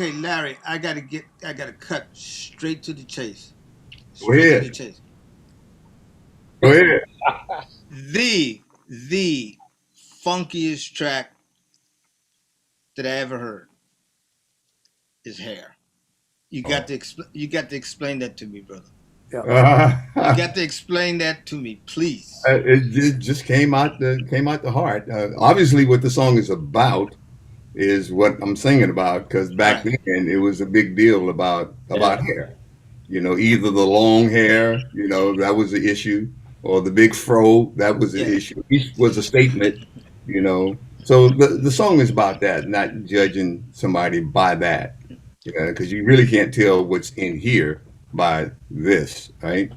Okay, Larry, I gotta cut straight to the chase. Go Straight to the ahead. chase. Go ahead. The funkiest track that I ever heard is Hair. Oh. You got to explain that to me, brother. You Uh, got to explain that to me, please. it just came out the heart. Obviously, what the song is about is what I'm singing about because back Right. then it was a big deal about Yeah. hair. Either the long hair, that was the issue, or the big fro, that was the Yeah. issue. Each was a statement, you know. So the song is about that, not judging somebody by that, because you really can't tell what's in here by this, right?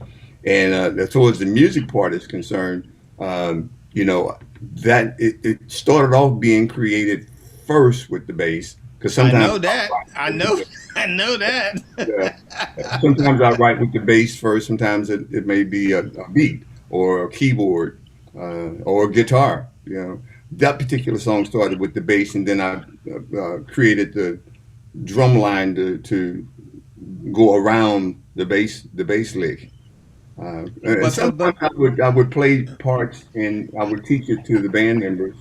And towards the music part is concerned, that it started off being created first with the bass, because I sometimes know that. I know. I know that. yeah, sometimes I write with the bass first. Sometimes it may be a beat or a keyboard or a guitar. That particular song started with the bass, and then I created the drum line to go around the bass lick. And sometimes But I would play parts and I would teach it to the band members,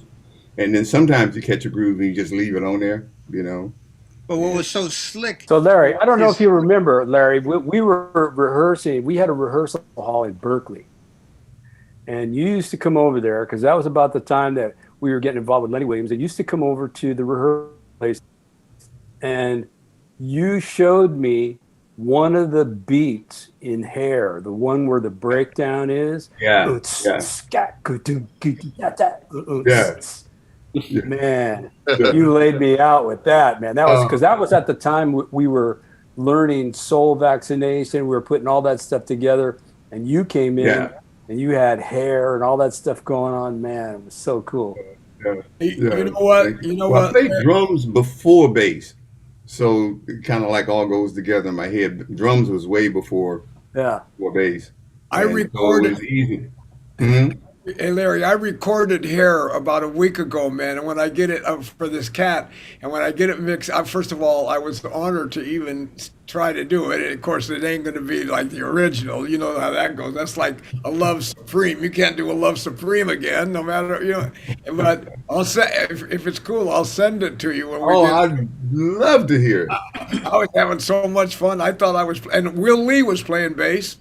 and then sometimes you catch a groove and you just leave it on there. what And was so slick So Larry, I don't know if is you remember, Larry, we were rehearsing. We had a rehearsal hall in Berkeley, and you used to come over there because that was about the time that we were getting involved with Lenny Williams. And used to come over to the rehearsal place, and you showed me one of the beats in Hair, the one where the breakdown is. yeah, yeah, yeah, yeah, Man, yeah. you laid me out with that, man. That was Uh, because that was at the time we were learning soul vaccination. We were putting all that stuff together, and you came in yeah, and you had Hair and all that stuff going on. Man, it was so cool. yeah, You yeah. know what? Thank you. You know Well, I what? played drums before bass, so it kind of like all goes together in my head. Drums was way Yeah. before bass, I and so it recorded. was easy. Hmm. Hey Larry, I recorded Hair about a week ago, man. And when I get it for this cat, and when I get it mixed, first of all, I was honored to even try to do it. And of course, it ain't going to be like the original. You know how that goes. That's like a Love Supreme. You can't do a Love Supreme again, no matter. But I'll say if it's cool, I'll send it to you when we Oh, get. I'd love to hear it. I was having so much fun. I thought I was, and Will Lee was playing bass,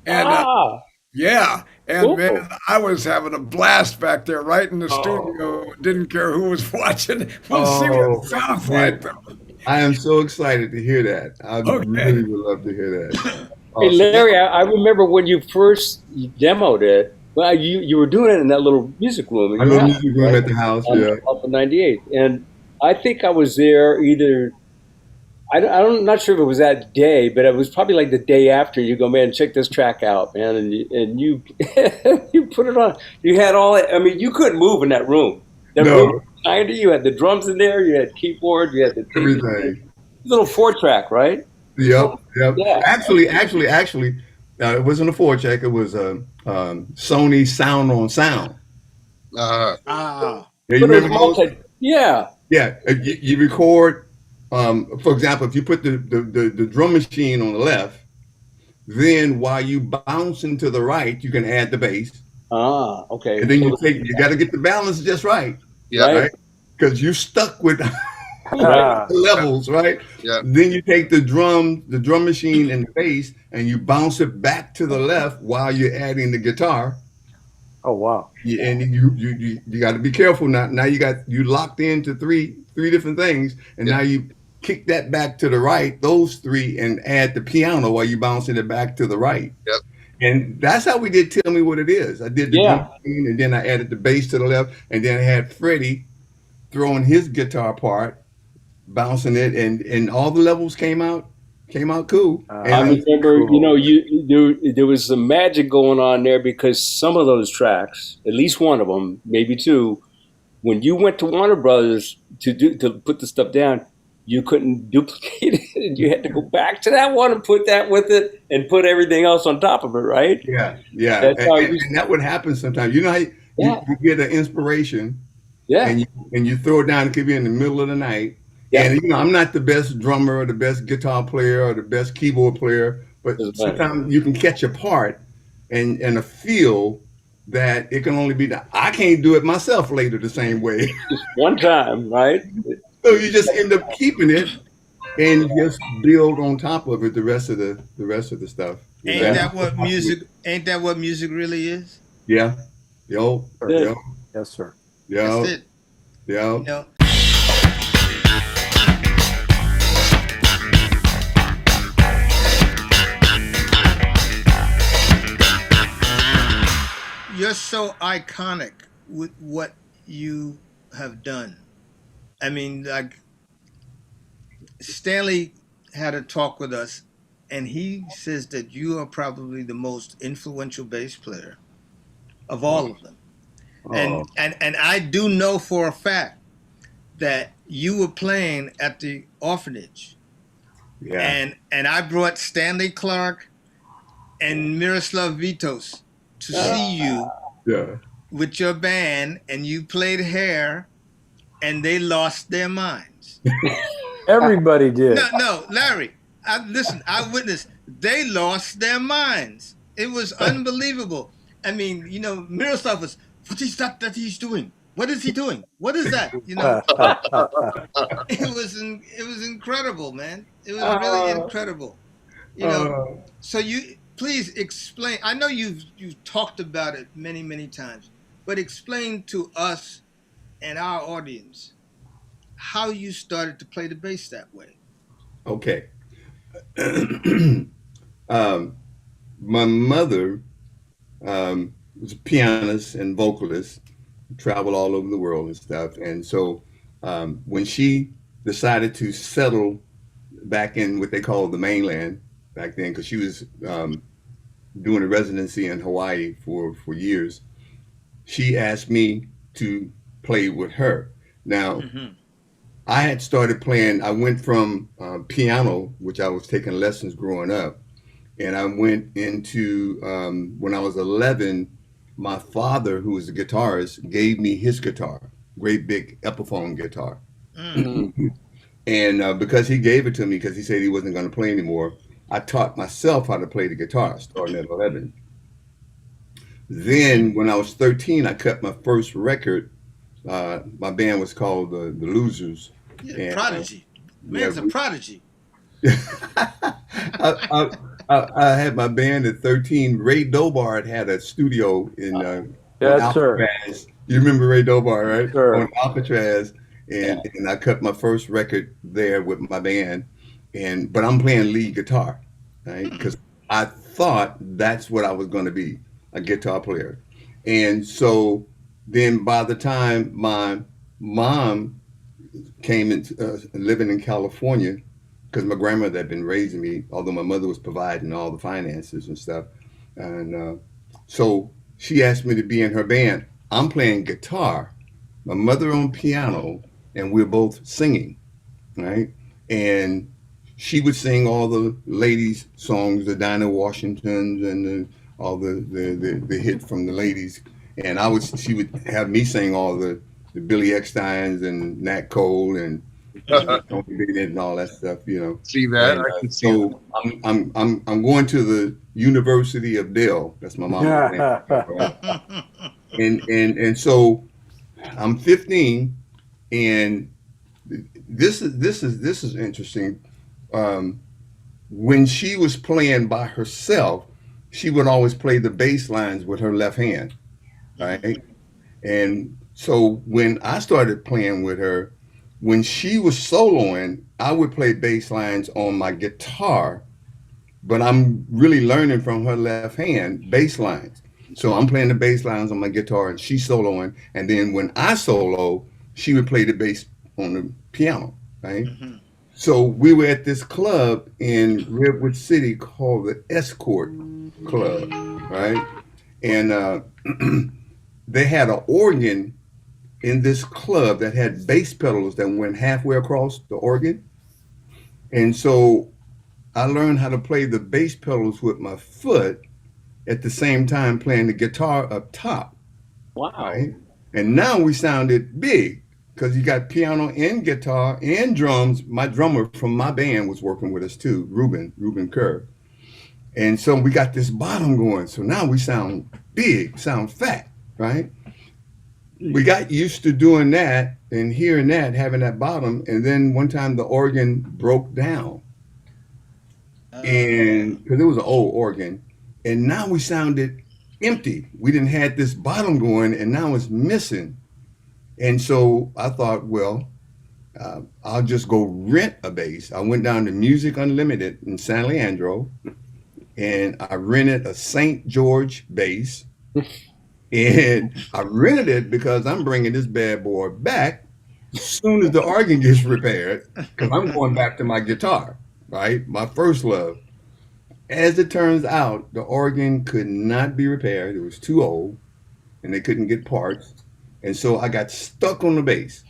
and Ah, yeah, and cool. man, I was having a blast back there, right in the Oh, studio. Didn't care who was watching. We'll see what it oh sounds like, man, though. I am so excited to hear that. I Okay. really would love to hear that. Hey Awesome. yeah. Larry, I remember when you first demoed it. Well, you were doing it in that little music room in My your little house, music room right? at the house. On Yeah. off of 98th, and I think I was there either. I'm not sure if it was that day, but it was probably like the day after. You go, man, check this track out, man, and you you put it on. You had all that. I mean, you couldn't move in that room. That room No, was tiny. You had the drums in there. You had keyboard. You had the thing. everything. Little four track, right? Yep, yep. Yeah. Actually, it wasn't a four check. It was a Sony Sound on Sound. Ah. Yeah, you But it was remember those? yeah. Yeah, you record. For example, if you put the drum machine on the left, then while you bouncing to the right, you can add the bass, Ah, okay. and then So you got to get the balance just right, Yeah, right, right? Because you stuck with right. the levels, right? yeah. Then you take the drum machine and the bass, and you bounce it back to the left while you're adding the guitar. Oh wow. And you got to be careful now. Now you locked into three different things, and Yeah. now you kick that back to the right, those three, and add the piano while you bouncing it back to the right. Yep. And that's how we did "Tell Me What It Is." I did the drum Yeah. machine, and then I added the bass to the left, and then I had Freddie throwing his guitar part, bouncing it, and all the levels came out cool. I And remember, cool. There was some magic going on there because some of those tracks, at least one of them, maybe two, when you went to Warner Brothers to put the stuff down, you couldn't duplicate it, and you had to go back to that one and put that with it and put everything else on top of it, right? yeah, yeah, That's how you. and that would happen sometimes. You know how Yeah, you get an inspiration, yeah, and you throw it down. It could be in the middle of the night, Yeah. And I'm not the best drummer or the best guitar player or the best keyboard player, but sometimes you can catch a part and a feel that it can only be done. I can't do it myself later the same way. Just one time, right? So you just end up keeping it and just build on top of it the rest of the stuff. Ain't that what music? Ain't that what music really is? Yeah. Yo. Yo. Yes, sir. Yo. That's it. Yo. You know, you're so iconic with what you have done. I mean, like Stanley had a talk with us, and he says that you are probably the most influential bass player of all of them. And I do know for a fact that you were playing at the orphanage. Yeah. And I brought Stanley Clark and Miroslav Vitos to see you with your band, and you played Hair, and they lost their minds. Everybody did. No, Larry, listen, I witnessed. They lost their minds. It was unbelievable. I mean, Miroslav was, what is that he's doing? What is he doing? What is that? It was incredible, man. It was really incredible. So you please explain. I know you've talked about it many, many times, but explain to us and our audience how you started to play the bass that way. Okay. My mother was a pianist and vocalist, traveled all over the world and stuff. And so when she decided to settle back in what they call the mainland back then, because she was doing a residency in Hawaii for years, she asked me to play with her. Now, I had started playing, I went from piano, which I was taking lessons growing up, and I went into, when I was 11, my father, who was a guitarist, gave me his guitar, great big Epiphone guitar. And because he gave it to me, because he said he wasn't going to play anymore, I taught myself how to play the guitar, starting at 11. Then when I was 13, I cut my first record. My band was called the Losers. Yeah, And, prodigy. Man's a prodigy. I had my band at 13. Ray Dobart had a studio in Yes, sir. Alcatraz. You remember Ray Dobart, right? Sure. On Alcatraz. And I cut my first record there with my band. But I'm playing lead guitar, right? Because I thought that's what I was going to be, a guitar player. And so then by the time my mom came in, living in California, because my grandmother had been raising me, although my mother was providing all the finances and stuff. And so she asked me to be in her band. I'm playing guitar, my mother on piano, and we're both singing, right? And she would sing all the ladies' songs, the Dinah Washingtons and all the hit from the ladies. And she would have me sing all the Billy Ecksteins and Nat Cole and Tony Bennett and all that stuff, See that? And, I can see so I'm going to the University of Dell. That's my mom's name. Right? And so I'm 15, and this is interesting. When she was playing by herself, she would always play the bass lines with her left hand, right? And so when I started playing with her, when she was soloing, I would play bass lines on my guitar, but I'm really learning from her left hand bass lines. So I'm playing the bass lines on my guitar and she's soloing. And then when I solo, she would play the bass on the piano, right? So we were at this club in Redwood City called the Escort Club, right? And they had an organ in this club that had bass pedals that went halfway across the organ. And so I learned how to play the bass pedals with my foot at the same time playing the guitar up top. Wow. Right? And now we sounded big because you got piano and guitar and drums. My drummer from my band was working with us too, Ruben Kerr. And so we got this bottom going. So now we sound big, sound fat, right? We got used to doing that and hearing that, having that bottom. And then one time the organ broke down. And because it was an old organ. And now we sounded empty. We didn't have this bottom going, and now it's missing. And so I thought, well, I'll just go rent a bass. I went down to Music Unlimited in San Leandro, and I rented a St. George bass. And I rented it because I'm bringing this bad boy back as soon as the organ gets repaired, because I'm going back to my guitar, right? My first love. As it turns out, the organ could not be repaired. It was too old, and they couldn't get parts. And so I got stuck on the bass,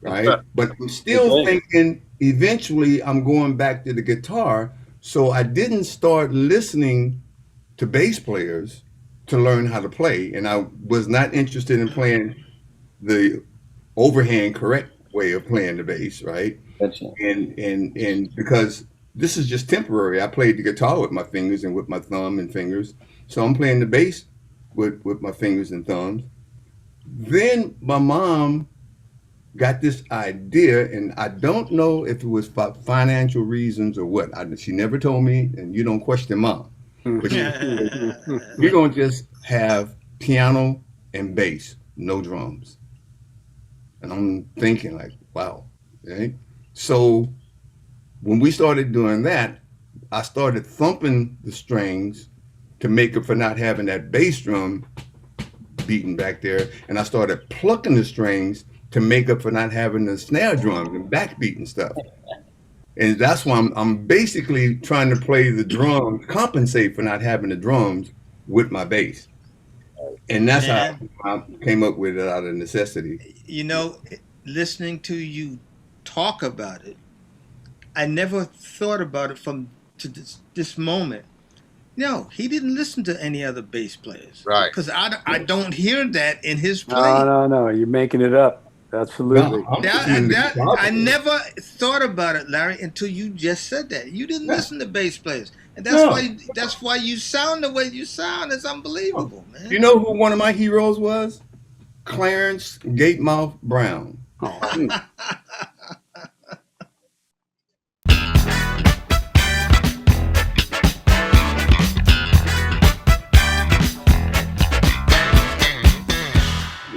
right? But I'm still thinking eventually I'm going back to the guitar. So I didn't start listening to bass players to learn how to play. And I was not interested in playing the overhand correct way of playing the bass, right? That's right. And because this is just temporary. I played the guitar with my fingers and with my thumb and fingers. So I'm playing the bass with my fingers and thumbs. Then my mom got this idea, and I don't know if it was for financial reasons or what. She never told me, and you don't question mom. But you're going to just have piano and bass, no drums. And I'm thinking like, wow. Right? So when we started doing that, I started thumping the strings to make up for not having that bass drum beating back there. And I started plucking the strings to make up for not having the snare drums and backbeat and stuff. And that's why I'm basically trying to play the drums, compensate for not having the drums with my bass. And that's how I came up with it out of necessity. You know, listening to you talk about it, I never thought about it to this moment. No, he didn't listen to any other bass players. Right. Because I don't hear that in his playing. No. You're making it up. Absolutely. No, I never thought about it, Larry, until you just said that. You didn't listen to bass players. And that's why you sound the way you sound. It's unbelievable, man. You know who one of my heroes was? Clarence Gatemouth Brown.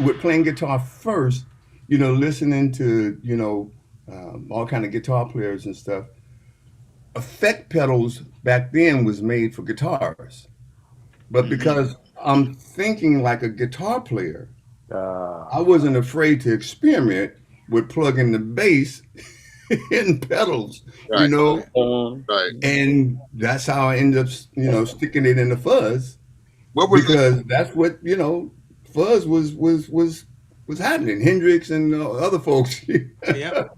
With playing guitar first, listening to, all kind of guitar players and stuff, effect pedals back then was made for guitars. But because I'm thinking like a guitar player, I wasn't afraid to experiment with plugging the bass in pedals, Right. Right. And that's how I ended up, sticking it in the fuzz. What was because that's what, fuzz was happening. Hendrix and other folks. Yeah.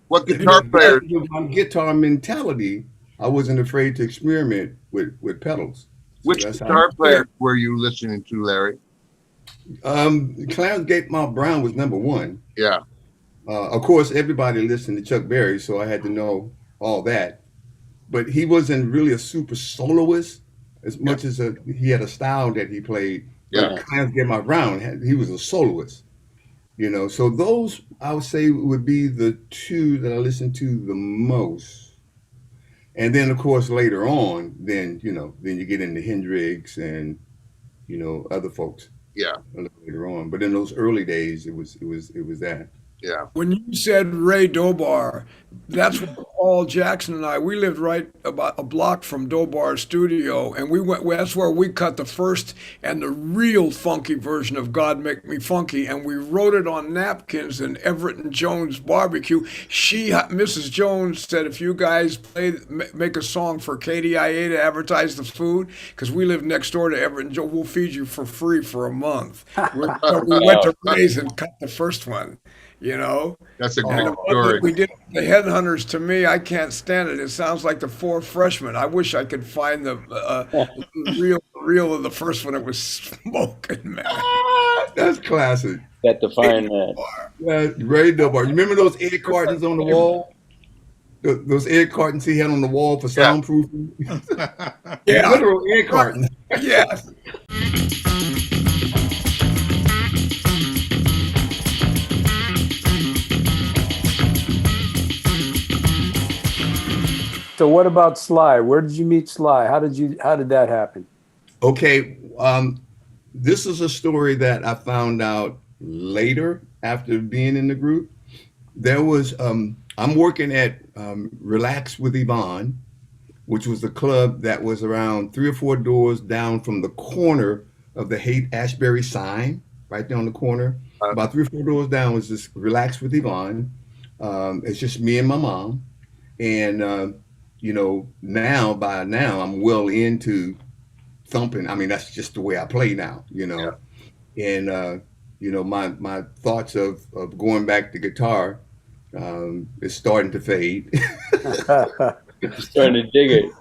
What guitar player? My guitar mentality, I wasn't afraid to experiment with pedals. Which guitar player were you listening to, Larry? Clarence Gatemouth Brown was number one. Yeah. Of course, everybody listened to Chuck Berry, so I had to know all that. But he wasn't really a super soloist as much as he had a style that he played. Yeah. Clarence Gatemouth Brown, he was a soloist. So those I would say would be the two that I listened to the most. And then of course later on, then you get into Hendrix and other folks. Yeah. A little later on, but in those early days, it was that. Yeah. When you said Ray Dobar, that's what Paul Jackson and we lived right about a block from Dobar's studio, and that's where we cut the first and the real funky version of God Make Me Funky, and we wrote it on napkins in Everett and Jones barbecue. Mrs. Jones said, if you guys make a song for KDIA to advertise the food, because we live next door to Everett and Jones, we'll feed you for free for a month. So we went to Ray's and cut the first one. That's a great story. We did the Headhunters. To me, I can't stand it. It sounds like the Four Freshmen. I wish I could find the reel of the first one. It was smoking, man. That's classic. That define that. Radio bar. You remember those egg cartons on the wall? Those egg cartons he had on the wall for soundproofing? Yeah. Literal egg cartons. Yeah. So what about Sly? Where did you meet Sly? How did that happen? Okay, this is a story that I found out later after being in the group. There was I'm working at Relax with Yvonne, which was the club that was around 3 or 4 doors down from the corner of the Haight-Ashbury sign, right there on the corner. About 3 or 4 doors down was this Relax with Yvonne. It's just me and my mom. And, by now I'm well into thumping. I mean, that's just the way I play now, And, my thoughts of going back to guitar is starting to fade. Starting to dig it.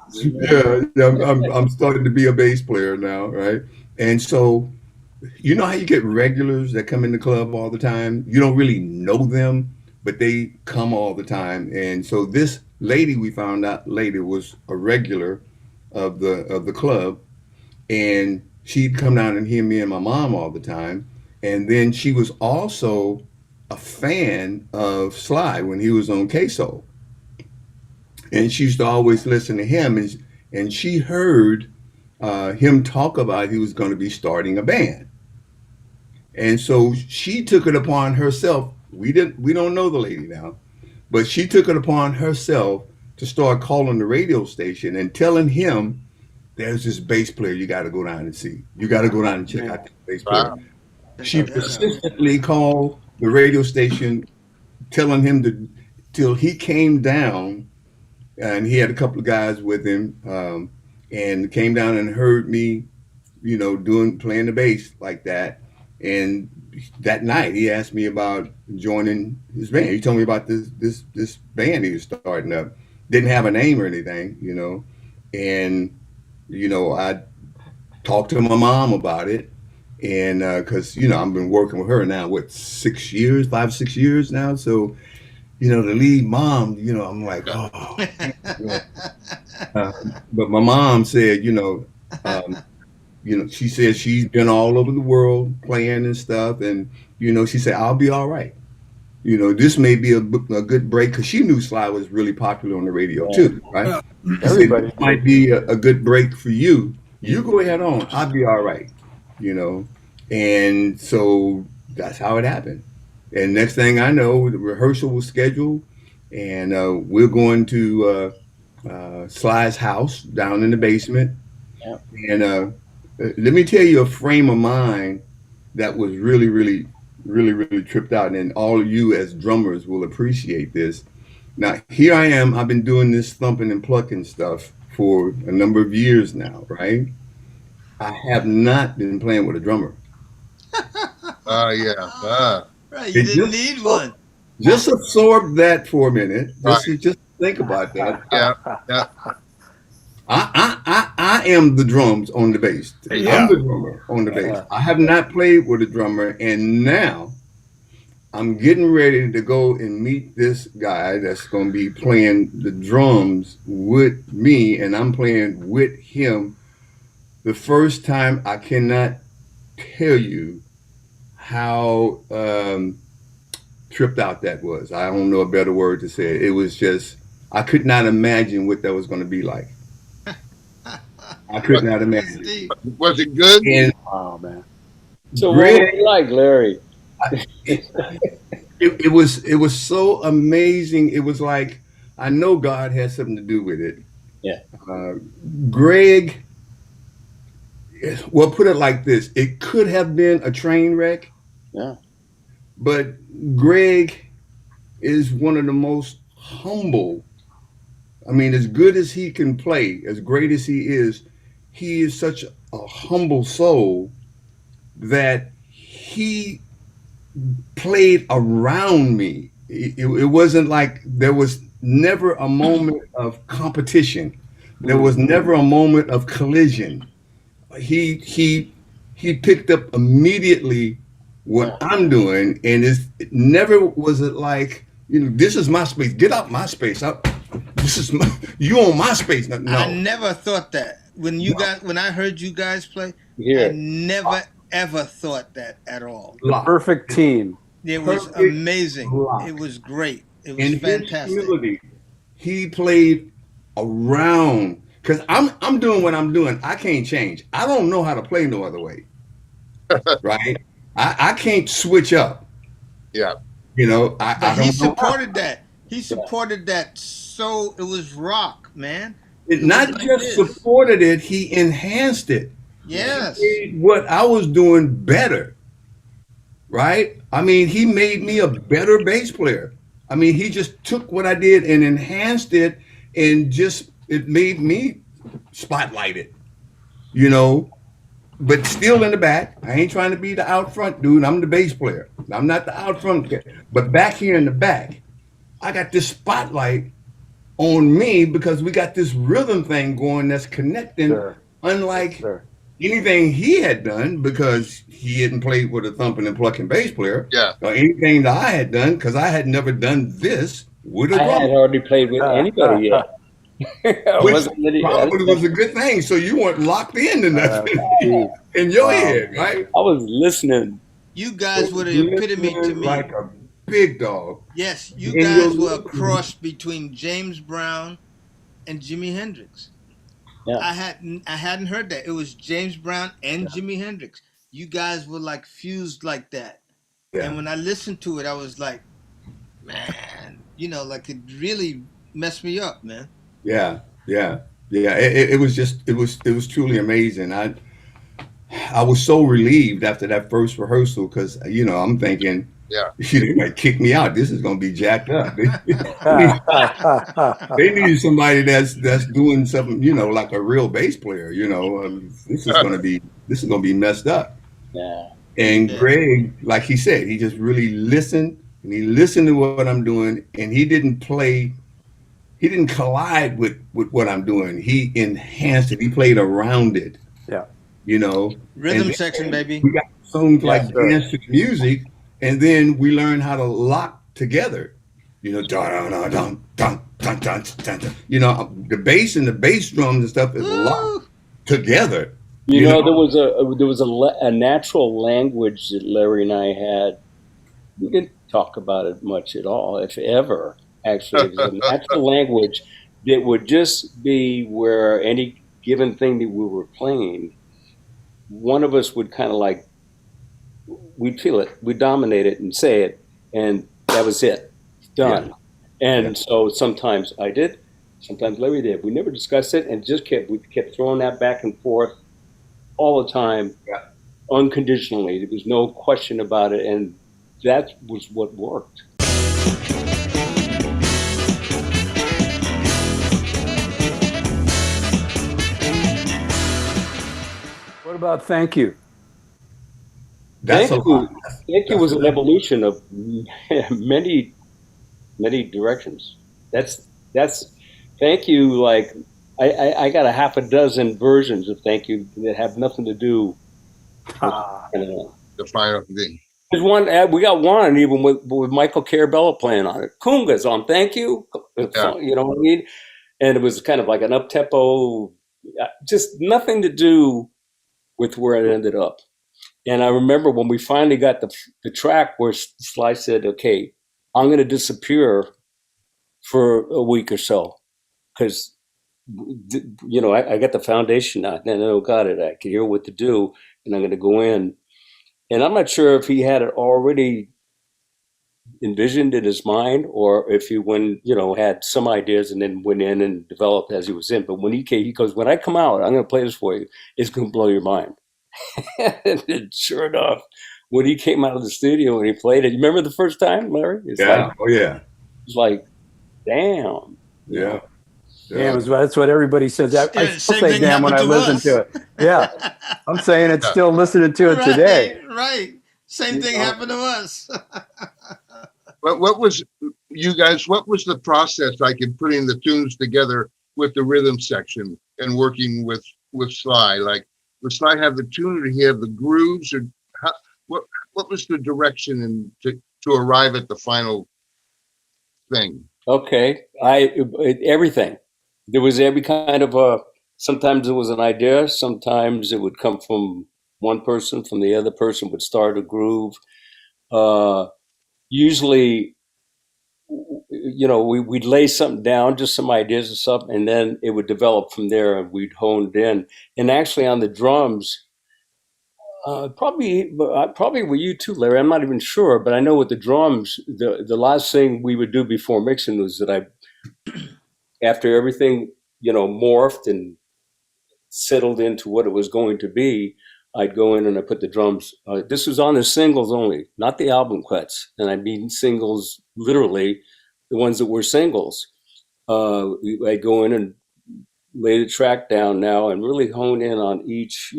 Yeah, I'm starting to be a bass player now, right? And so, you know how you get regulars that come in the club all the time? You don't really know them, but they come all the time. And so this lady we found out later was a regular of the club, and she'd come down and hear me and my mom all the time. And then she was also a fan of Sly when he was on Queso. And she used to always listen to him, and she heard him talk about he was going to be starting a band. And so she took it upon herself. We don't know the lady now, but she took it upon herself to start calling the radio station and telling him, there's this bass player you got to go down and see. You got to go down and check out the bass player. Wow. She persistently called the radio station, telling him till he came down. And he had a couple of guys with him, and came down and heard me, playing the bass like that. And that night he asked me about joining his band. He told me about this band he was starting up. Didn't have a name or anything, And, I talked to my mom about it. And because, I've been working with her now, 5 or 6 years now. So, the lead mom, I'm like, oh. But my mom said, she said she's been all over the world playing and stuff. And, she said, I'll be all right. This may be a good break, because she knew Sly was really popular on the radio too, right? Everybody said, might be a good break for you. You go ahead on. I'll be all right, And so that's how it happened. And next thing I know, the rehearsal was scheduled, and we're going to Sly's house down in the basement. Yeah. And let me tell you a frame of mind that was really, really, really, really tripped out. And all of you as drummers will appreciate this. Now, here I am. I've been doing this thumping and plucking stuff for a number of years now, right? I have not been playing with a drummer. Right, you didn't need one. Just absorb that for a minute. Just think about that. Yeah. I am the drums on the bass. Yeah. I'm the drummer on the bass. I have not played with a drummer, and now I'm getting ready to go and meet this guy that's going to be playing the drums with me, and I'm playing with him. The first time, I cannot tell you how tripped out that was. I don't know a better word to say it. It was just, I could not imagine what that was going to be like. I could not imagine. Was it good? And, oh man! So Greg, what was it like, Larry? It was so amazing. It was like, I know God had something to do with it. Yeah. Greg, well, put it like this: it could have been a train wreck. Yeah. But Greg is one of the most humble. I mean, as good as he can play, as great as he is such a humble soul that he played around me. It wasn't like, there was never a moment of competition. There was never a moment of collision. He picked up immediately what I'm doing, and it never was it like, this is my space. Get out my space. This is you on my space. No. I never thought that when I heard you guys play. Yeah. I never ever thought that at all. The perfect team. It was amazing. It was great. It was fantastic. His humility, he played around, because I'm doing what I'm doing. I can't change. I don't know how to play no other way. Right? I can't switch up. Yeah. He supported that. He supported that. So it was rock, man. It not just supported it, he enhanced it. Yes. He made what I was doing better. Right? I mean, he made me a better bass player. I mean, he just took what I did and enhanced it, and it made me spotlighted, but still in the back. I ain't trying to be the out front dude. I'm the bass player. I'm not the out front guy. But back here in the back, I got this spotlight on me because we got this rhythm thing going that's connecting, unlike anything he had done, because he hadn't played with a thumping and plucking bass player. Yeah. Or anything that I had done, because I had never done this with a drum. I had hardly played with anybody yet. Which probably was a good thing, so you weren't locked into nothing in your head, right? I was listening. You guys were the epitome to me. Like a big dog. Yes, you guys were a cross between James Brown and Jimi Hendrix. Yeah. I hadn't heard that. It was James Brown and Jimi Hendrix. You guys were like fused like that. Yeah. And when I listened to it, I was like, man, like it really messed me up, man. Yeah. It was truly amazing. I was so relieved after that first rehearsal, because I'm thinking, they might kick me out. This is going to be jacked up. They need somebody that's doing something, like a real bass player. This is going to be messed up. Yeah. And Greg, like he said, he just really listened, and he listened to what I'm doing, and he didn't collide with what I'm doing. He enhanced it. He played around it. Yeah. Rhythm section, baby. We got songs like Dance to the Music, and then we learned how to lock together. Dun, dun, dun, dun, dun, dun, dun, dun. The bass and the bass drums and stuff is locked together. There was a natural language that Larry and I had. We didn't talk about it much at all, if ever. Actually, it was a natural language that would just be where any given thing that we were playing, one of us would kind of like, we'd feel it, we'd dominate it and say it, and that was it, done. Yeah. And so sometimes I did, sometimes Larry did. We never discussed it, and we kept throwing that back and forth all the time, unconditionally. There was no question about it, and that was what worked. What about Thank You? Thank You was an evolution of many directions. That's Thank You. Like I got a half a dozen versions of Thank You that have nothing to do with the final thing. There's one. We got one even with Michael Carabella playing on it. Kunga's on Thank You. Yeah. You know what I mean? And it was kind of like an up tempo, just nothing to do with where it ended up. And I remember when we finally got the track where Sly said, okay, I'm going to disappear for a week or so because, I got the foundation out and I got it. I can hear what to do and I'm going to go in. And I'm not sure if he had it already envisioned in his mind or if he had some ideas and then went in and developed as he was in. But when he came, he goes, when I come out, I'm going to play this for you. It's going to blow your mind. And sure enough, when he came out of the studio and he played it, you remember the first time, Larry? It's like, damn. Yeah. Damn, that's what everybody says. I still say damn when I listen to it. Yeah. I'm saying it's still listening to it today. Right. Same thing happened to us. What was the process like in putting the tunes together with the rhythm section and working with Sly? Like, would Sly have the tune or he have the grooves? Or what was the direction and to arrive at the final thing? Okay, everything. There was every kind of sometimes it was an idea, sometimes it would come from one person, from the other person would start a groove. Usually, we'd lay something down, just some ideas or something, and then it would develop from there, and we'd honed in. And actually, on the drums, probably with you too, Larry. I'm not even sure, but I know with the drums, the last thing we would do before mixing was that after everything morphed and settled into what it was going to be, I'd go in and I put the drums. This was on the singles only, not the album cuts, and I mean singles, literally, the ones that were singles. I'd go in and lay the track down now and really hone in on each,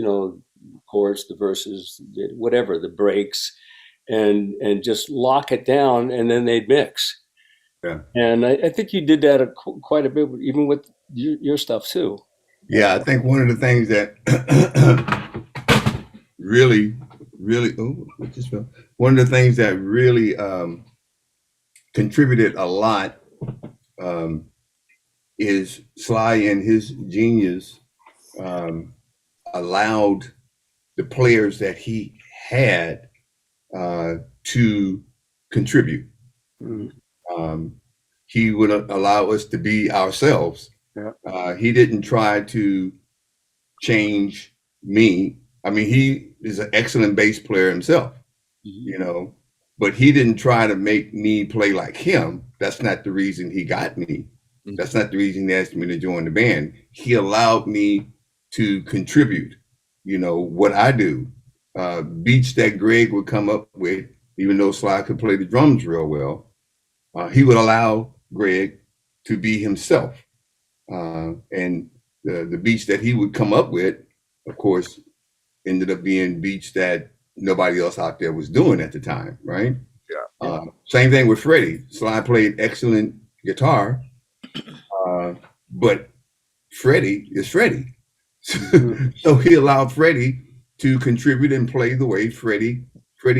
chorus, the verses, whatever, the breaks, and just lock it down, and then they'd mix. Yeah. And I think you did that quite a bit, even with your stuff too. Yeah, I think one of the things that really, one of the things that really contributed a lot is Sly and his genius allowed the players that he had to contribute. He would allow us to be ourselves. Yeah. He didn't try to change me. I mean, he is an excellent bass player himself, but he didn't try to make me play like him. That's not the reason he got me. That's not the reason he asked me to join the band. He allowed me to contribute, what I do. Beats that Greg would come up with, even though Sly could play the drums real well, he would allow Greg to be himself. And the beats that he would come up with, of course, ended up being beats that nobody else out there was doing at the time, right? Yeah. Same thing with Freddie. Sly played excellent guitar, but Freddie is Freddie. So he allowed Freddie to contribute and play the way Freddie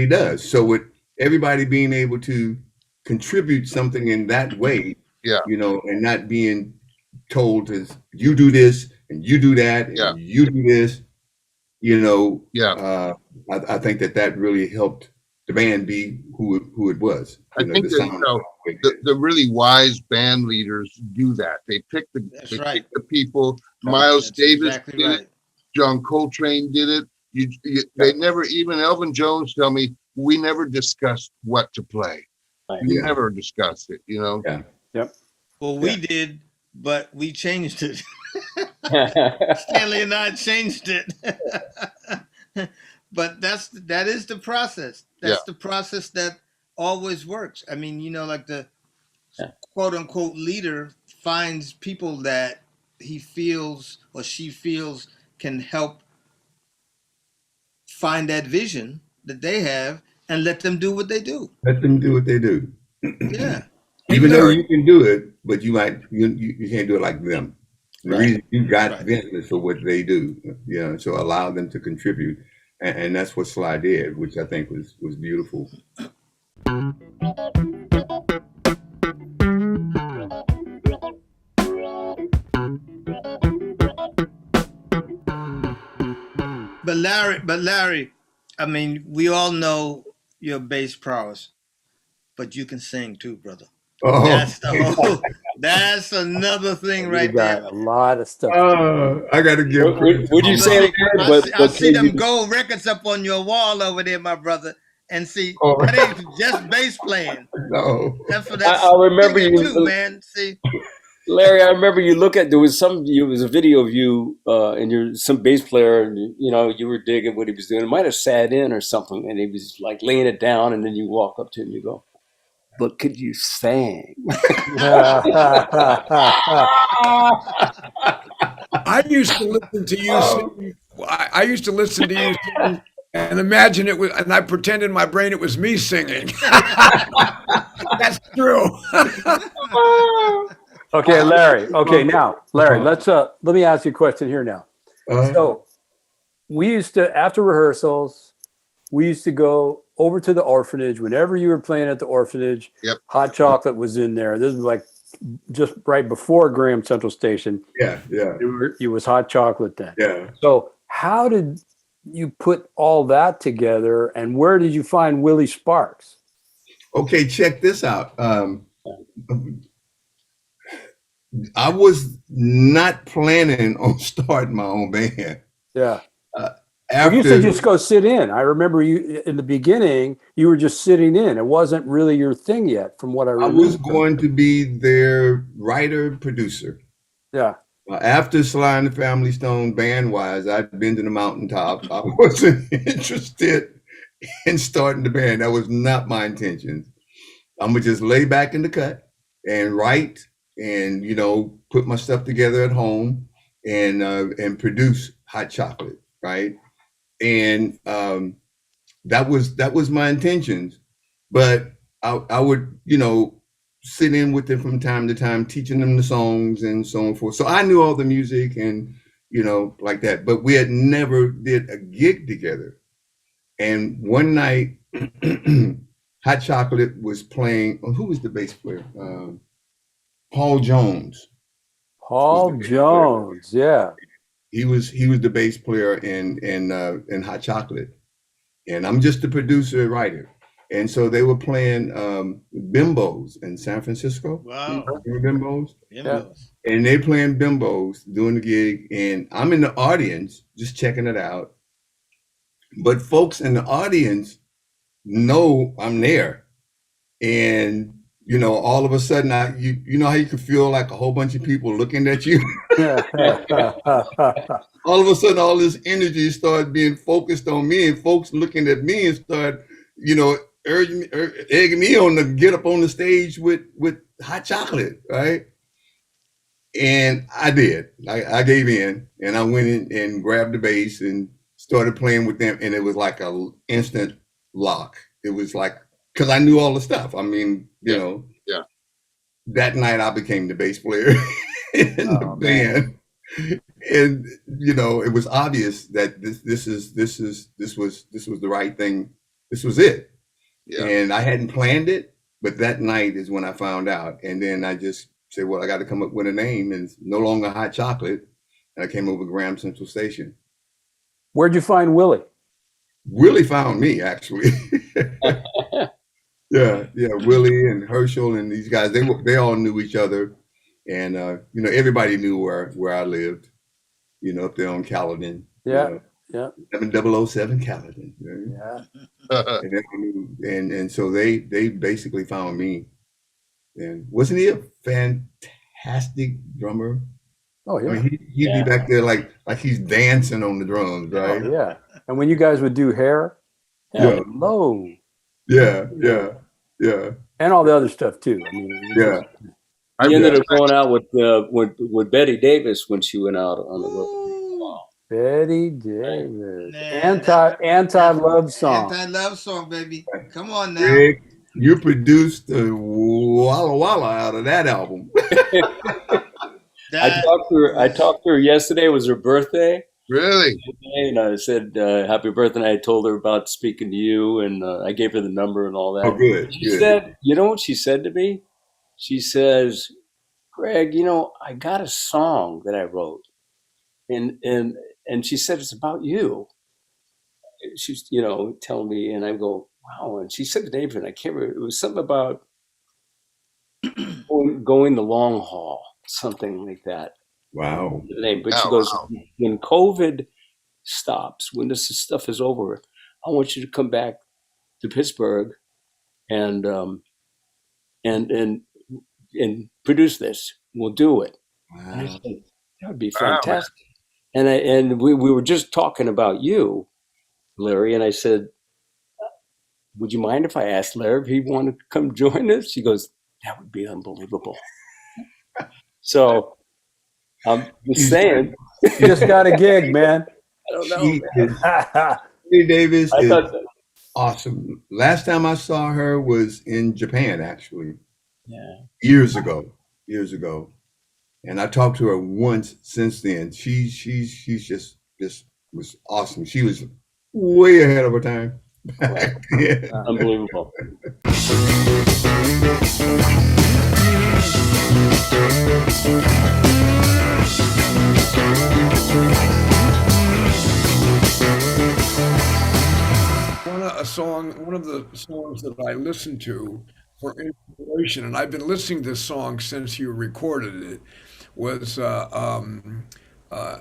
does. So with everybody being able to contribute something in that way, and not being told to you do this and you do that and you do this, I think that really helped the band be who it was. I think that the really wise band leaders do that. They pick pick the people. Miles Davis did it. John Coltrane did it. They never, even Elvin Jones tell me, we never discussed what to play. We never discussed it, Yeah. Yep. Well, we did, but we changed it. Stanley and I changed it. But that is the process. That's the process that always works. I mean, like the quote unquote leader finds people that he feels or she feels can help find that vision that they have and let them do what they do. Let them do what they do. Yeah. Even though you can do it, but you can't do it like them. The reason you got them is for what they do. So allow them to contribute. And that's what Sly did, which I think was beautiful. But Larry, I mean, we all know your bass prowess, but you can sing too, brother. Oh. That's another thing right there. A lot of stuff. I got to give. Would you say? I see them gold records up on your wall over there, my brother, and see that ain't just bass playing. No, that's I remember you too, man. See, Larry, I remember there was a video of you and you're some bass player, and you were digging what he was doing. It might have sat in or something, and he was like laying it down, and then you walk up to him and you go, "But could you sing?" I used to listen to you sing. I used to listen to you sing and imagine it was, and I pretend in my brain it was me singing. That's true. Okay, Larry. Okay, now, Larry, let me ask you a question here now. So we used to, after rehearsals, we used to go over to the orphanage. Whenever you were playing at the orphanage, Yep. Hot Chocolate was in there. This was like just right before Graham Central Station. Yeah. It was Hot Chocolate then. Yeah. So how did you put all that together, and where did you find Willie Sparks? Okay, check this out. I was not planning on starting my own band. Yeah. After, you used to just go sit in. I remember you in the beginning, you were just sitting in. It wasn't really your thing yet, from what I remember. I was going to be their writer, producer. Yeah. After Sly and the Family Stone, band-wise, I'd been to the mountaintop. I wasn't interested in starting the band. That was not my intention. I'm gonna just lay back in the cut and write and, you know, put my stuff together at home and produce Hot Chocolate, right? And that was my intentions. But I would, you know, sit in with them from time to time, teaching them the songs and so on and forth. So I knew all the music and, you know, like that. But we had never did a gig together. And one night, Hot Chocolate was playing. Oh, who was the bass player? Paul Jones. Paul Jones, yeah. He was the bass player in Hot Chocolate, and I'm just the producer and writer. And so they were playing Bimbos in San Francisco. Wow. Remember Bimbos? Yeah. And they playing Bimbos, doing the gig, and I'm in the audience just checking it out. But folks in the audience know I'm there, and you know, all of a sudden, you know how you can feel like a whole bunch of people looking at you. All of a sudden, all this energy started being focused on me, and folks looking at me and started, you know, egging me on to get up on the stage with Hot Chocolate, right? And I did. I gave in, and I went in and grabbed the bass and started playing with them, and it was like a instant lock. It was like, because I knew all the stuff. I mean, you know. Yeah. That night I became the bass player in the band. And you know, it was obvious that this was the right thing. This was it. Yeah. And I hadn't planned it, but that night is when I found out. And then I just said, well, I got to come up with a name, and it's no longer Hot Chocolate. And I came over to Graham Central Station. Where'd you find Willie? Willie found me, actually. Yeah, Willie and Herschel and these guys, they all knew each other, and you know, everybody knew where I lived, you know, up there on Caledon. Yeah, yeah. 7007 Caledon. Right? Yeah. and so they basically found me. And wasn't he a fantastic drummer? Oh yeah. I mean, he'd be back there like he's dancing on the drums, right? Oh, yeah. And when you guys would do hair, hello. Yeah. And all the other stuff too. I mean, yeah. I ended up going out with Betty Davis when she went out on the road. Wow. Betty Davis. Anti-love song. Anti-love song, baby. Come on now. Greg, you produced the Walla Walla out of that album. I talked to her yesterday. It was her birthday. Really? And I said, happy birthday. And I told her about speaking to you, and I gave her the number and all that. Oh, good. She said, you know what she said to me? She says, Greg, you know, I got a song that I wrote. And she said, it's about you. She's, you know, telling me, and I go, wow. And she said the name of it. I can't remember. It was something about going the long haul, something like that. Wow. But she goes, when COVID stops, when this stuff is over, I want you to come back to Pittsburgh and produce this. We'll do it. Wow. And I said, that would be fantastic. Wow. And we were just talking about you, Larry, and I said, would you mind if I asked Larry if he wanted to come join us? She goes, that would be unbelievable. So I'm just saying. You just got a gig, man. I don't know. Betty Davis is awesome. Last time I saw her was in Japan, actually. Yeah. Years ago. And I talked to her once since then. She's just was awesome. She was way ahead of her time. Yeah. Unbelievable. One of the songs that I listened to for inspiration, and I've been listening to this song since you recorded it, was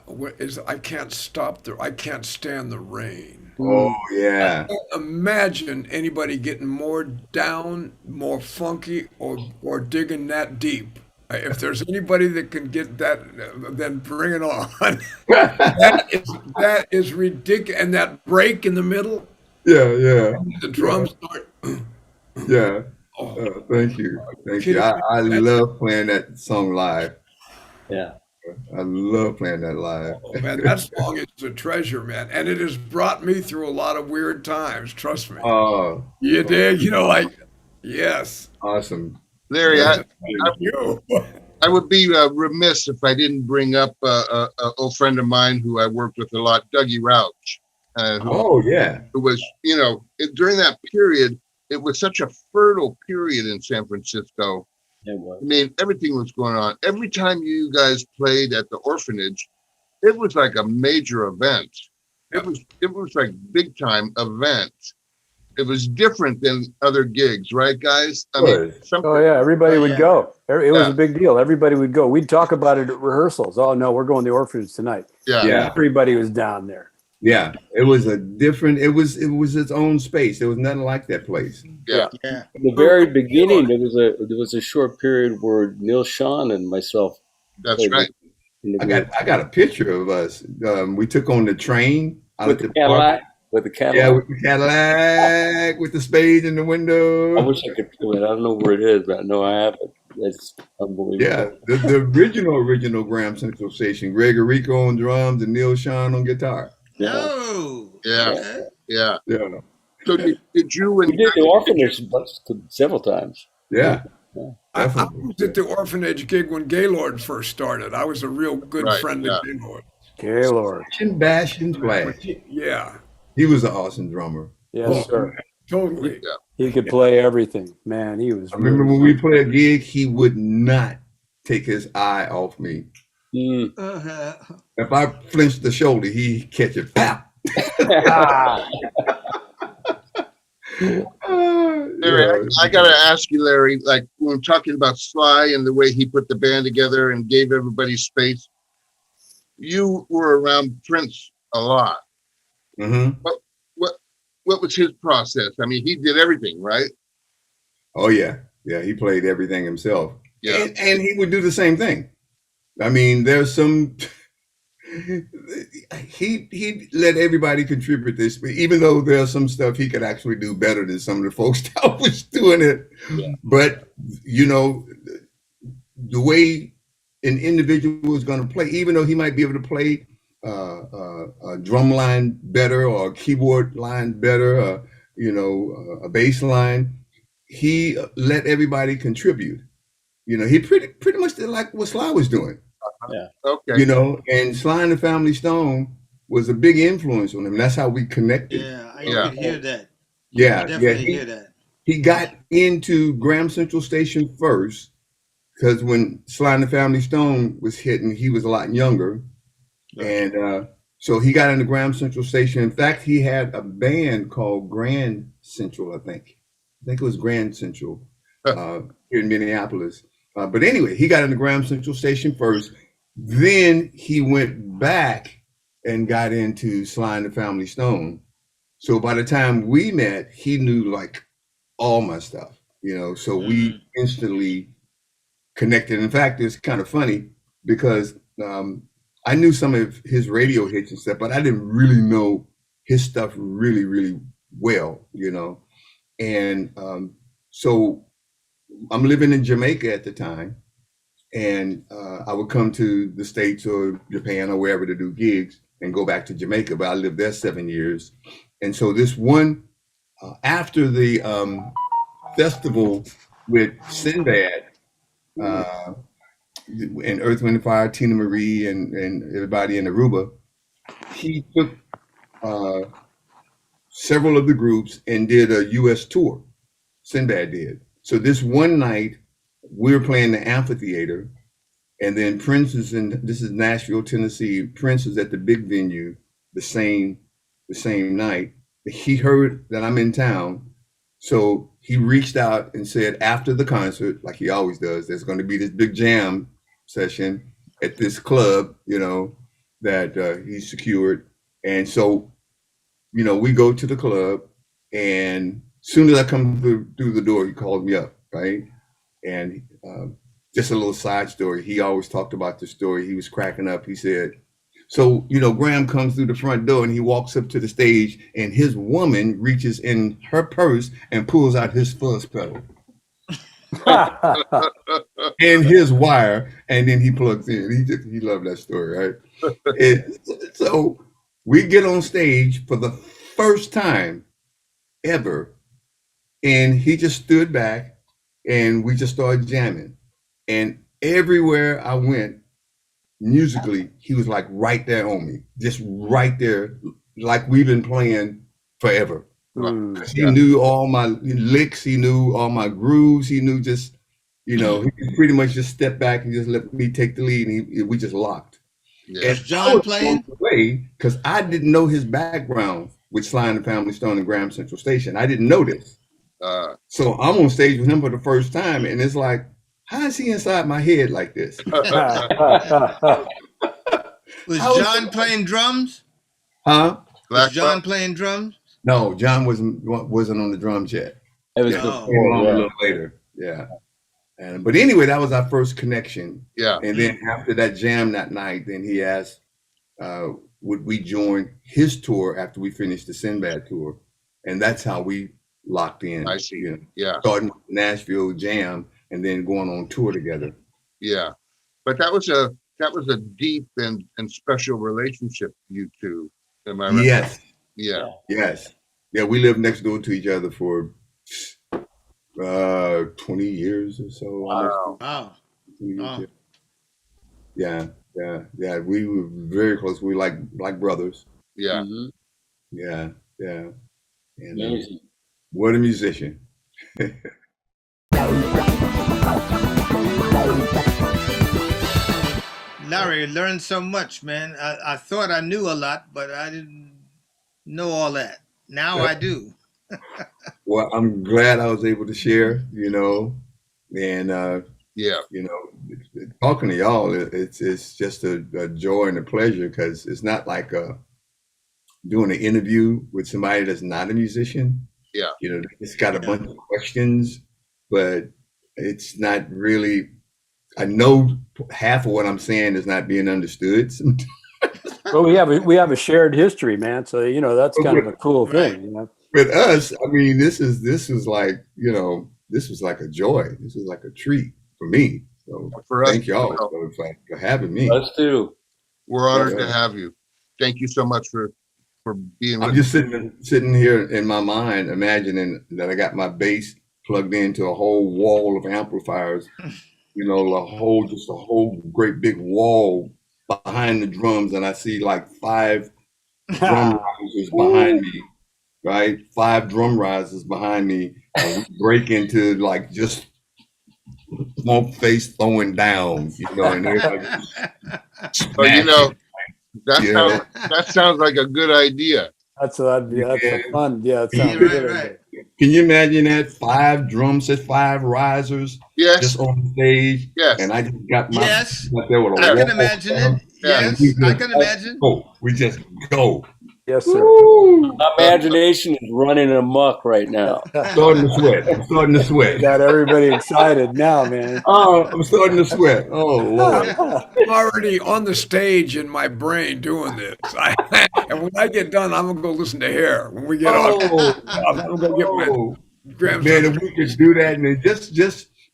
what is I can't stand the rain. Oh yeah. Imagine anybody getting more down, more funky, or digging that deep. If there's anybody that can get that, then bring it on. That is ridiculous, and that break in the middle, Yeah. the drums start. Yeah. Oh, Thank you. Thank you. kidding me? I love playing that song live. Yeah. I love playing that live. Oh, man, that song is a treasure, man, and it has brought me through a lot of weird times. Trust me. Oh, You dig? Yes. awesome. Larry, You. I would be remiss if I didn't bring up a old friend of mine who I worked with a lot, Dougie Rauch, Oh yeah. who was, during that period, it was such a fertile period in San Francisco. It was. I mean, everything was going on. Every time you guys played at the orphanage, it was like a major event. It was like big time event. It was different than other gigs, right, guys? I mean, Oh yeah, everybody would go. It was a big deal. Everybody would go. We'd talk about it at rehearsals. Oh no, we're going to the orphanage tonight. Yeah. Everybody was down there. Yeah. It was it was its own space. There was nothing like that place. Yeah. In the very beginning, there was a short period where Neil Sean and myself. That's right. I got a picture of us. We took on the train out With at the the Cadillac. park. With the Cadillac. Yeah, with the Cadillac, with the spade in the window. I wish I could do it. I don't know where it is, but I know I have it. It's unbelievable. Yeah, the original Graham Central Station. Greg Errico on drums and Neil Sean on guitar. No. Yeah. Yeah. So did you and We did the orphanage several times. Yeah. I was at the orphanage gig when Gaylord first started. I was a real good friend of Gaylord. Gaylord. Bash and Splash. Yeah. He was an awesome drummer. Yes, sir. Totally. He could play everything. Man, he was. I remember when we played a gig, he would not take his eye off me. Mm. If I flinched the shoulder, he'd catch it. Pow! Larry, I gotta ask you, Larry, like when we're talking about Sly and the way he put the band together and gave everybody space, you were around Prince a lot. Mm-hmm. What was his process? I mean, he did everything, right? Oh yeah. He played everything himself. Yeah. And he would do the same thing. I mean, there's some. He let everybody contribute this, even though there's some stuff he could actually do better than some of the folks that was doing it. Yeah. But the way an individual is going to play, even though he might be able to play a drum line better or a keyboard line better, a bass line, he let everybody contribute. He pretty much did like what Sly was doing. Yeah. Okay. And Sly the Family Stone was a big influence on him. That's how we connected. Yeah, I could hear that. Yeah, Definitely hear that. He got into Graham Central Station first because when Sly the Family Stone was hitting, he was a lot younger. Right. And so he got into Graham Central Station. In fact, he had a band called Grand Central, I think. it was Grand Central here in Minneapolis. But anyway, he got into Graham Central Station first. Then he went back and got into Sly the Family Stone. So by the time we met, he knew like all my stuff, so we instantly connected. In fact, it's kind of funny because I knew some of his radio hits and stuff, but I didn't really know his stuff really, really well, And so I'm living in Jamaica at the time, and I would come to the States or Japan or wherever to do gigs and go back to Jamaica, but I lived there 7 years. And so this one, after the festival with Sinbad and Earth, Wind and Fire, Tina Marie and everybody in Aruba, he took several of the groups and did a U.S. tour. Sinbad did. So this one night, we were playing the amphitheater, and then Prince is this is Nashville, Tennessee. Prince was at the big venue the same night. He heard that I'm in town. So he reached out and said, after the concert, like he always does, there's going to be this big jam session at this club, that he secured. And so, we go to the club, and as soon as I come through the door, he called me up, right? And just a little side story. He always talked about the story. He was cracking up. He said, so, Graham comes through the front door and he walks up to the stage, and his woman reaches in her purse and pulls out his fuzz pedal and his wire, and then he plugs in. He loved that story, right? And so we get on stage for the first time ever, and he just stood back and we just started jamming. And everywhere I went, musically, he was like right there on me, just right there, like we've been playing forever. He knew all my licks, he knew all my grooves, he knew just, he could pretty much just step back and just let me take the lead, and we just locked. Yeah. And John playing? Because I didn't know his background with Sly the Family Stone and Graham Central Station. I didn't know this. So I'm on stage with him for the first time, and it's like, how is he inside my head like this? Was John playing drums? Huh? Was John playing drums? No, John wasn't on the drums yet. It was a little later. Yeah. But anyway, that was our first connection. Yeah. And then after that jam that night, then he asked, would we join his tour after we finished the Sinbad tour? And that's how we locked in. I see. Yeah. Starting with the Nashville jam and then going on tour together. Yeah. But that was a deep and special relationship, you two. Am I right? Yes. Yeah. Yes. Yeah, we lived next door to each other for 20 years or so. Wow. Yeah. We were very close. We were like brothers. Yeah. Mm-hmm. Yeah. And what a musician. Larry, learned so much, man. I thought I knew a lot, but I didn't know all that. Now I do. Well, I'm glad I was able to share, and talking to y'all, it's just a joy and a pleasure, because it's not like doing an interview with somebody that's not a musician. Yeah. It's got a bunch of questions, but it's not really, I know half of what I'm saying is not being understood. Well, we have a shared history, man. So, that's kind of a cool thing. With us, I mean, this was like, this was like a joy. This was like a treat for me. So thank y'all for having me. Us too. We're honored to have you. Thank you so much for being with us. I'm just sitting here in my mind, imagining that I got my bass plugged into a whole wall of amplifiers, a whole great big wall behind the drums, and I see like 5 drum risers behind me, right? 5 drum risers behind me, and we break into like just small face throwing down, and everybody. That sounds like a good idea. That's a fun. Yeah, it sounds good. Right. Can you imagine that? 5 drum sets, 5 risers, just on stage. Yes. And I just got my. Yes. There with a I can imagine it. Yes, I can imagine. We just go. Yes, sir. My imagination is running amok right now. I'm starting to sweat. Got everybody excited now, man. Oh, I'm starting to sweat. Oh, Lord. I'm already on the stage in my brain doing this. And when I get done, I'm going to go listen to Hair. When we get off, I'm going to get my grams. Man, if we could do that and then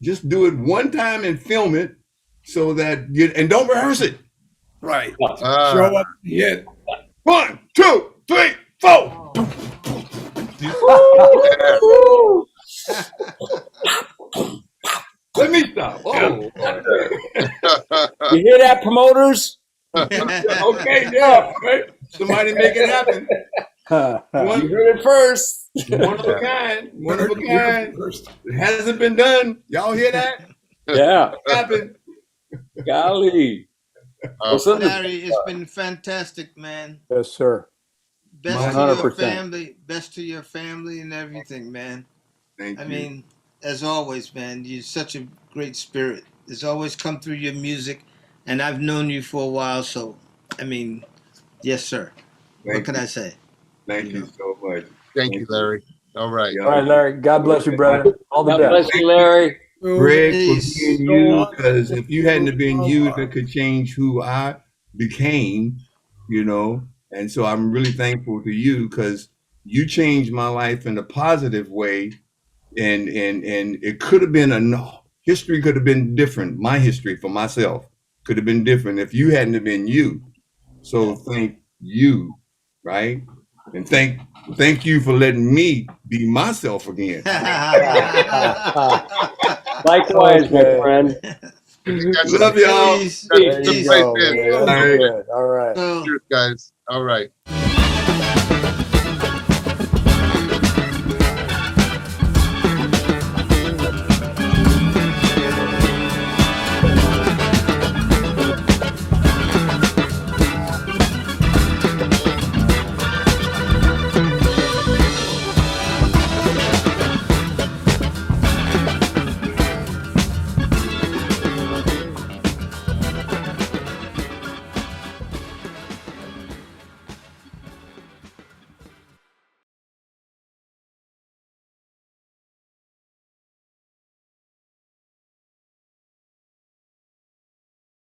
just do it one time and film it so that and don't rehearse it. Right. Show up, hit. 1, 2, 3, 4. Let me stop. Oh, you hear that, promoters? okay, yeah, right. Somebody make it happen. You heard it first. One of a kind. One of a kind. It hasn't been done. Y'all hear that? Yeah. Happened. Golly. Larry, it's been fantastic, man. Yes, sir. Best to your family, best to your family and everything, man. Thank you. I mean, as always, man, you're such a great spirit. It's always come through your music, and I've known you for a while, so, I mean, yes, sir. What can I say? Thank you so much. Thank you, Larry. All right. All right, Larry. God bless you, brother. All the best. God bless you, Larry. Greg, for being you, because if you hadn't have been you, that could change who I became, you know. And so I'm really thankful to you because you changed my life in a positive way. And it could have been history could have been different. My history for myself could have been different if you hadn't have been you. So thank you, right? And thank you for letting me be myself again. Likewise, my friend. Love y'all. There you go, man. All right. All right. Cheers, guys. All right.